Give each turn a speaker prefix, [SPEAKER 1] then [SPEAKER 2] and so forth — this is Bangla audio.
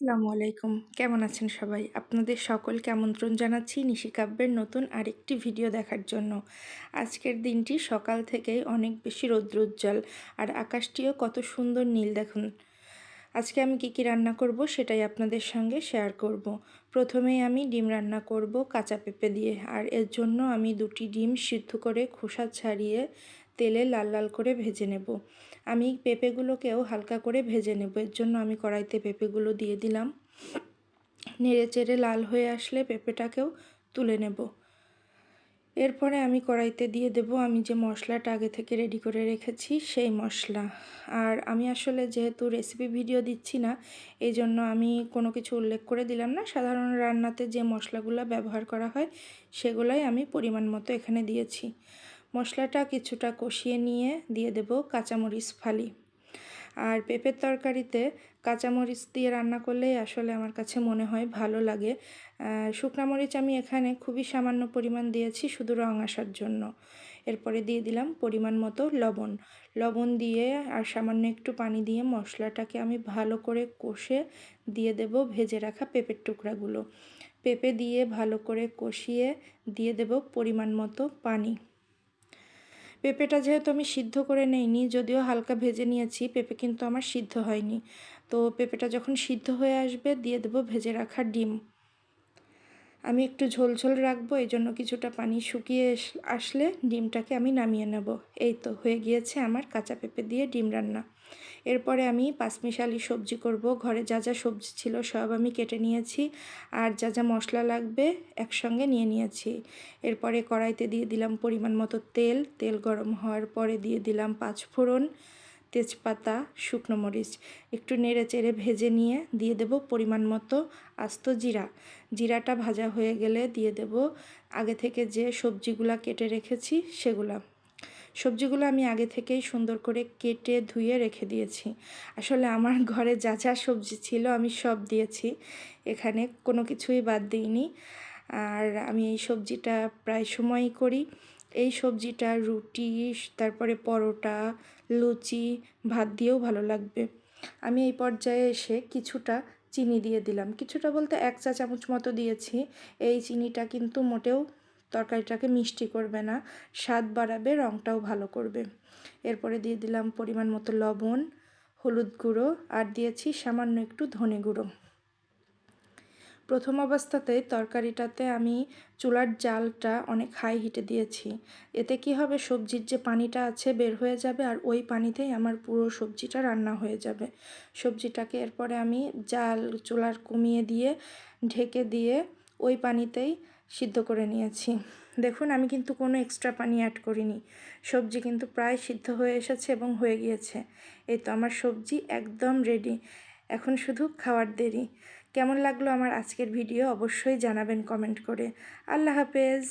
[SPEAKER 1] আসসালামু আলাইকুম। কেমন আছেন সবাই? আপনাদের সকলকে আমন্ত্রণ জানাচ্ছি নিশিকাব্যের নতুন আরেকটি ভিডিও দেখার জন্য। আজকের দিনটি সকাল থেকেই অনেক বেশি রৌদ্রোজ্জ্বল আর আকাশটিও কত সুন্দর নীল দেখুন। আজকে আমি কী রান্না করব সেটাই আপনাদের সঙ্গে শেয়ার করব। প্রথমেই আমি ডিম রান্না করব কাঁচা পেঁপে দিয়ে, আর এর জন্য আমি 2টি ডিম সিদ্ধ করে খোসা ছাড়িয়ে তেলে লাল লাল করে ভেজে নেব। আমি পেঁপেগুলোকেও হালকা করে ভেজে নেব, এর জন্য আমি কড়াইতে পেঁপেগুলো দিয়ে দিলাম। নেড়ে চেড়ে লাল হয়ে আসলে পেঁপেটাকেও তুলে নেব। এরপরে আমি কড়াইতে দিয়ে দেব আমি যে মশলাটা আগে থেকে রেডি করে রেখেছি সেই মশলা। আর আমি আসলে যেহেতু রেসিপি ভিডিও দিচ্ছি না, এই জন্য আমি কোনো কিছু উল্লেখ করে দিলাম না। সাধারণ রান্নাতে যে মশলাগুলো ব্যবহার করা হয় সেগুলোই আমি পরিমাণ মতো এখানে দিয়েছি। মশলাটা কিছুটা কষিয়ে নিয়ে দিয়ে দেব কাঁচামরিচ ফালি। আর পেঁপের তরকারিতে কাঁচামরিচ দিয়ে রান্না করলেই আসলে আমার কাছে মনে হয় ভালো লাগে। শুকনা মরিচ আমি এখানে খুবই সামান্য পরিমাণ দিয়েছি শুধু রং আসার জন্য। এরপরে দিয়ে দিলাম পরিমাণ মতো লবণ। লবণ দিয়ে আর সামান্য একটু পানি দিয়ে মশলাটাকে আমি ভালো করে কষে দিয়ে দেব ভেজে রাখা পেঁপের টুকরাগুলো। পেঁপে দিয়ে ভালো করে কষিয়ে দিয়ে দেব পরিমাণ মতো পানি। পেঁপেটা যেহেতু আমি সিদ্ধ করে নেইনি, যদিও হালকা ভেজে নিয়েছি, পেঁপে কিন্তু আমার সিদ্ধ হয়নি। তো পেঁপেটা যখন সিদ্ধ হয়ে আসবে দিয়ে দেবো ভেজে রাখা ডিম। আমি একটু ঝোল ঝোল রাখবো, এই জন্য কিছুটা পানি শুকিয়ে আসলে ডিমটাকে আমি নামিয়ে নেব। এই তো হয়ে গিয়েছে আমার কাঁচা পেঁপে দিয়ে ডিম রান্না। এরপরে আমি পাঁচমিশালি সবজি করব। ঘরে যা যা সবজি ছিল সব আমি কেটে নিয়েছি, আর যা যা মশলা লাগবে একসঙ্গে নিয়ে নিয়েছি। এরপরে কড়াইতে দিয়ে দিলাম পরিমাণ মতো তেল। তেল গরম হওয়ার পরে দিয়ে দিলাম পাঁচফোড়ন, তেজপাতা, শুকনো মরিচ। একটু নেড়ে চেড়ে ভেজে নিয়ে দিয়ে দেব পরিমাণ মতো আস্ত জিরা। জিরাটা ভাজা হয়ে গেলে দিয়ে দেব আগে থেকে যে সবজিগুলা কেটে রেখেছি সেগুলা। সবজিগুলো আমি আগে থেকেই সুন্দর করে কেটে ধুয়ে রেখে দিয়েছি। আসলে আমার ঘরে যা যা সবজি ছিল আমি সব দিয়েছি, এখানে কোনো কিছুই বাদ দিইনি। আর আমি এই সবজিটা প্রায় সময়ই করি। এই সবজিটা রুটি, তারপরে পরোটা, লুচি, ভাত দিয়েও ভালো লাগবে। আমি এই পর্যায়ে এসে কিছুটা চিনি দিয়ে দিলাম, কিছুটা বলতে 1 চা চামচ মতো দিয়েছি। এই চিনিটা কিন্তু মোটেও তরকারিটাকে মিষ্টি করবে না, স্বাদ বাড়াবে, রঙটাও ভালো করবে। এরপরে দিয়ে দিলাম পরিমাণ মতো লবণ, হলুদ গুঁড়ো, আর দিয়েছি সামান্য একটু ধনে গুঁড়ো। প্রথম অবস্থাতেই তরকারিটাতে আমি চুলার জালটা অনেক হাই হিটে দিয়েছি। এতে কি হবে, সবজির যে পানিটা আছে বের হয়ে যাবে, আর ওই পানিতেই আমার পুরো সবজিটা রান্না হয়ে যাবে। সবজিটাকে এরপরে আমি জাল চুলার কমিয়ে দিয়ে ঢেকে দিয়ে ওই পানিতেই সিদ্ধ করে নিয়েছি। দেখুন আমি কিন্তু কোনো এক্সট্রা পানি অ্যাড করিনি। সবজি কিন্তু প্রায় সিদ্ধ হয়ে এসেছে এবং হয়ে গিয়েছে। এই তো আমার সবজি একদম রেডি, এখন শুধু খাওয়ার দেরি। কেমন লাগলো আমার আজকের ভিডিও অবশ্যই জানাবেন কমেন্ট করে। আল্লাহ হাফেজ।